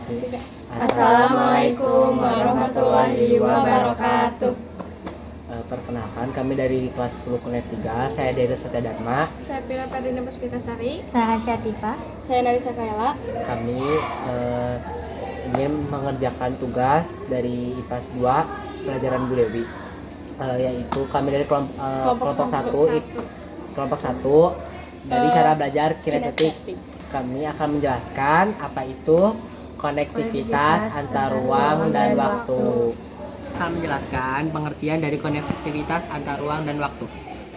Assalamualaikum warahmatullahi wabarakatuh. Perkenalkan, kami dari kelas 10 Kuliah 3. Saya Dede Satya Dharma. Saya Pila Pardina Puspitasari. Saya Syatifa. Saya Narisa Kaela. Kami ingin mengerjakan tugas dari IPAS 2 pelajaran Bu Dewi, yaitu kami dari kelompok 1 dari cara belajar kinestetik. Kami akan menjelaskan apa itu konektivitas antar ruang dan waktu. Akan menjelaskan pengertian dari konektivitas antar ruang dan waktu.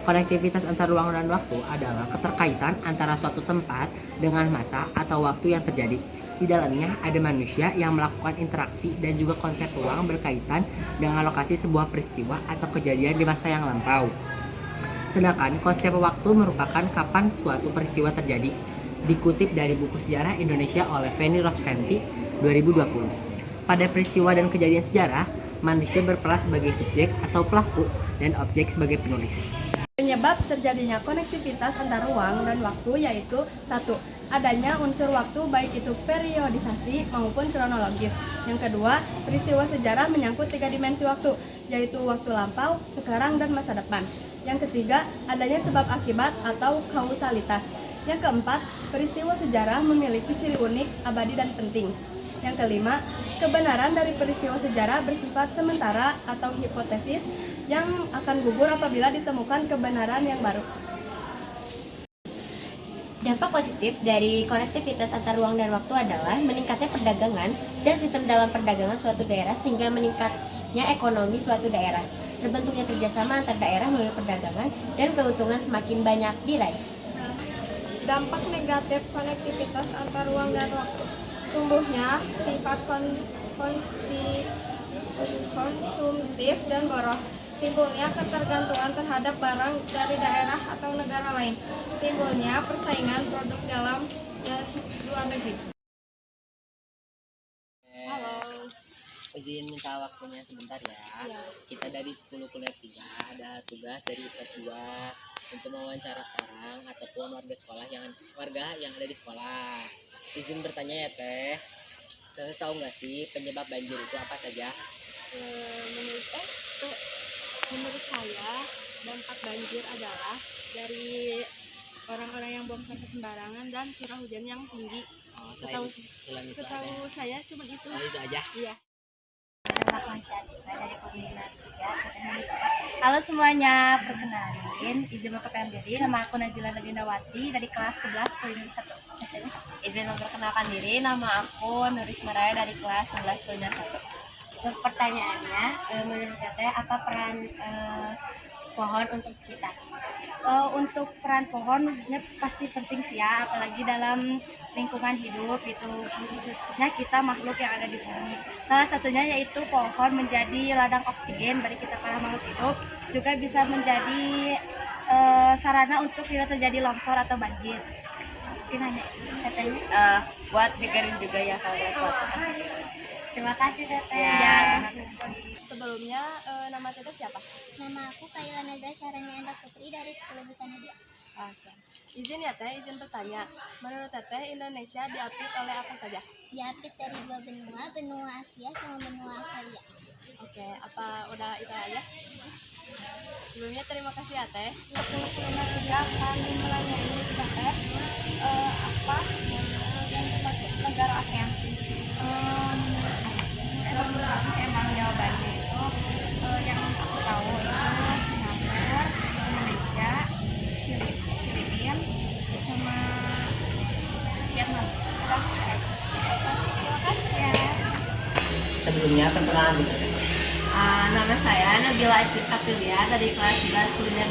Konektivitas antar ruang dan waktu adalah keterkaitan antara suatu tempat dengan masa atau waktu yang terjadi. Di dalamnya ada manusia yang melakukan interaksi dan juga konsep ruang berkaitan dengan lokasi sebuah peristiwa atau kejadian di masa yang lampau. Sedangkan konsep waktu merupakan kapan suatu peristiwa terjadi. Dikutip dari buku Sejarah Indonesia oleh Feni Rosventi 2020. Pada peristiwa dan kejadian sejarah, manusia berperan sebagai subjek atau pelaku dan objek sebagai penulis. Penyebab terjadinya konektivitas antar ruang dan waktu yaitu 1. Adanya unsur waktu baik itu periodisasi maupun kronologis. Yang kedua, peristiwa sejarah menyangkut 3 dimensi waktu, yaitu waktu lampau, sekarang, dan masa depan. Yang ketiga, adanya sebab akibat atau kausalitas. Yang keempat, peristiwa sejarah memiliki ciri unik, abadi, dan penting. Yang kelima, kebenaran dari peristiwa sejarah bersifat sementara atau hipotesis yang akan gugur apabila ditemukan kebenaran yang baru. Dampak positif dari konektivitas antar ruang dan waktu adalah meningkatnya perdagangan dan sistem dalam perdagangan suatu daerah sehingga meningkatnya ekonomi suatu daerah. Terbentuknya kerjasama antar daerah melalui perdagangan dan keuntungan semakin banyak diraih. Dampak negatif konektivitas antar ruang dan waktu. Tumbuhnya sifat konsumtif dan boros. Timbulnya ketergantungan terhadap barang dari daerah atau negara lain. Timbulnya persaingan produk dalam dan luar negeri. Halo. Izin minta waktunya sebentar ya. Kita dari 10 Kuliah 3 ada tugas dari IPAS 2 untuk mewawancara orang ataupun warga yang ada di sekolah. Izin bertanya ya Teh. Teh tahu nggak sih penyebab banjir itu apa saja? Menurut saya dampak banjir adalah dari orang-orang yang buang sampah sembarangan dan curah hujan yang tinggi. Setahu saya cuma itu. Oh, itu aja. Iya. Nama Syatifa dari Kuliah 3. Halo semuanya, perkenalin, izin memperkenalkan diri, nama aku Najila Nabindawati dari kelas 11 Kuliah 1. Izin memperkenalkan diri, nama aku Nuris Meraya dari kelas 11 Kuliah 1. Untuk pertanyaannya, menurut Teteh, apa peran pohon untuk sekitar? Untuk peran pohon khususnya pasti penting sih ya, apalagi dalam lingkungan hidup itu, khususnya kita makhluk yang ada di bumi. Salah satunya yaitu pohon menjadi ladang oksigen bagi kita para makhluk hidup, juga bisa menjadi sarana untuk tidak terjadi longsor atau banjir. Mungkin hanya katanya buat dengerin juga ya kalau terima kasih Teteh. Ya. Sebelumnya nama Teteh siapa? Nama aku Kaila Naga Syarani Endra Putri dari Sekolah Busana Dia. Izin ya Teh, izin bertanya. Menurut Teteh, Indonesia diapit oleh apa saja? Diapit dari 2 benua, benua Asia sama benua Australia. Oke, apa udah itu aja? Sebelumnya terima kasih ya Teh. Untuk Kuliah 3 kami melayani Teteh apa negara ASEAN. emang jawabannya itu yang aku tahu itu Singapura, Indonesia, Filipina, sama Vietnam. Terima kasih ya. Sebelumnya perkenalan dulu. nama saya Nabila Aprilia dari kelas 11 Kuliah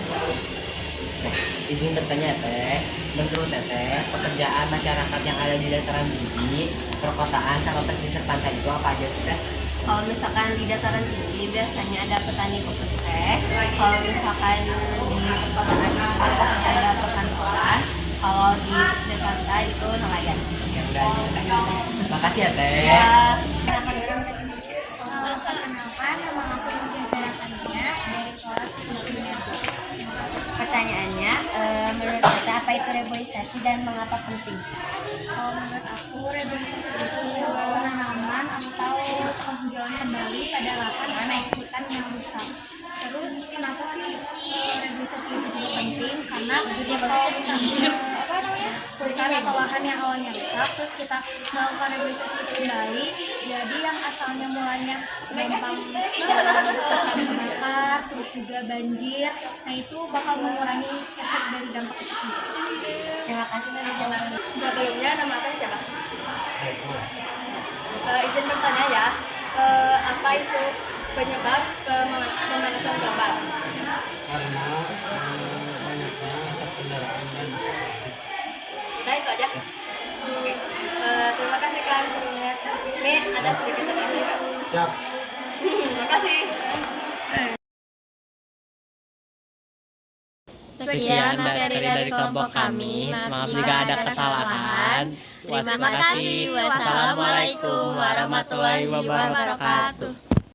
2. Izin bertanya Teh. Menurut Teteh, pekerjaan masyarakat yang ada di dataran tinggi, perkotaan, sama pesisir pantai itu apa aja sih Teh? Kalau misalkan di dataran tinggi biasanya ada petani kopi teh. Kalau misalkan di perkotaan biasanya ada perkantoran. Kalau di pesisir pantai itu nelayan. Ya udah, terima kasih ya Teh. Ya. Perkenalkan, nama aku Mutia Sarakannya dari kelas 10. Pertanyaannya, menurut Teteh apa itu reboisasi dan mengapa penting? Kalau menurut aku, reboisasi itu menanam apa namanya kulkas atau lahan yang awalnya rusak, terus kita melakukan revitalisasi kembali, jadi yang asalnya mulanya gampang terbakar, terus juga banjir, nah itu bakal mengurangi efek dari dampak itu sendiri. Terima kasih Nanda Jalan. Sebelumnya nama aku siapa? Izin bertanya ya, apa itu penyebab pemanasan global? Karena banyaknya asap kendaraan dan masyarakat. Nah itu aja. Oke. Terima kasih Kak sebelumnya. Ini ada sedikit pertanyaan. Siap. Terima kasih. Sekian materi dari kelompok kami. Maaf jika ada kesalahan. Terima kasih. Wassalamualaikum warahmatullahi wabarakatuh.